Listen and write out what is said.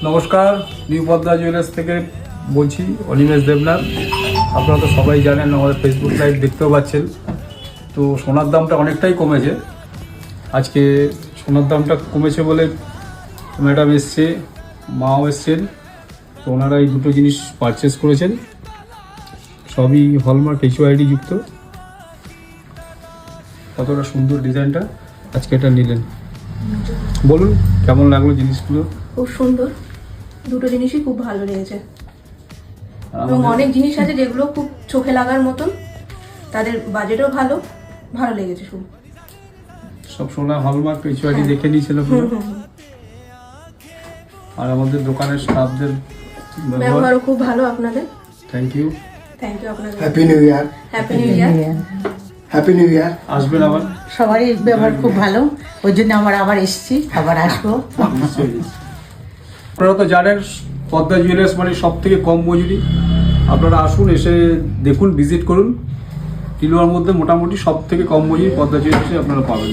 নমস্কার, new Padma jewellers থেকে বলছি অনিমেষ দেবনাথ। আপনারা তো সবাই জানেন, আমাদের ফেসবুক লাইভ দেখতেও পাচ্ছেন। তো সোনার দামটা অনেকটাই কমেছে। আজকে সোনার দামটা কমেছে বলে ম্যাডাম এসছে, মাও এসছেন। তো ওনারা এই দুটো জিনিস পারচেস করেছেন, সবই হলমার্ক HYD যুক্ত। কতটা সুন্দর ডিজাইনটা, আজকে এটা নিলেন। বলুন কেমন লাগলো জিনিসগুলো? খুব সুন্দর, দুটো জিনিসই খুব ভালো লেগেছে। এবং অনেক জিনিস আছে যেগুলো খুব চোখে লাগার মতন, তাদের বাজেটও ভালো, ভালো লেগেছে খুব। সব সোনা হলমার্ক HYD দেখে নিয়েছিলাম পুরো। আর আমাদের দোকানের স্টাফদের ব্যবহারও খুব ভালো আপনাদের। Thank you. থ্যাংক ইউ আপনাদের। Happy new year. Happy new year. Happy new year. আসবেন আবার। সবারই ব্যবহার খুব ভালো, ওই জন্য আমরা আবার এসেছি, আবার আসবো। আপনারা তো জানেন পদ্মা জুয়েলার্স মানে সব থেকে কম মজুরি। আপনারা আসুন, এসে দেখুন, ভিজিট করুন। কিলোর মধ্যে মোটামুটি সব থেকে কম মজুরি পদ্মা জুয়েলার্সে আপনারা পাবেন।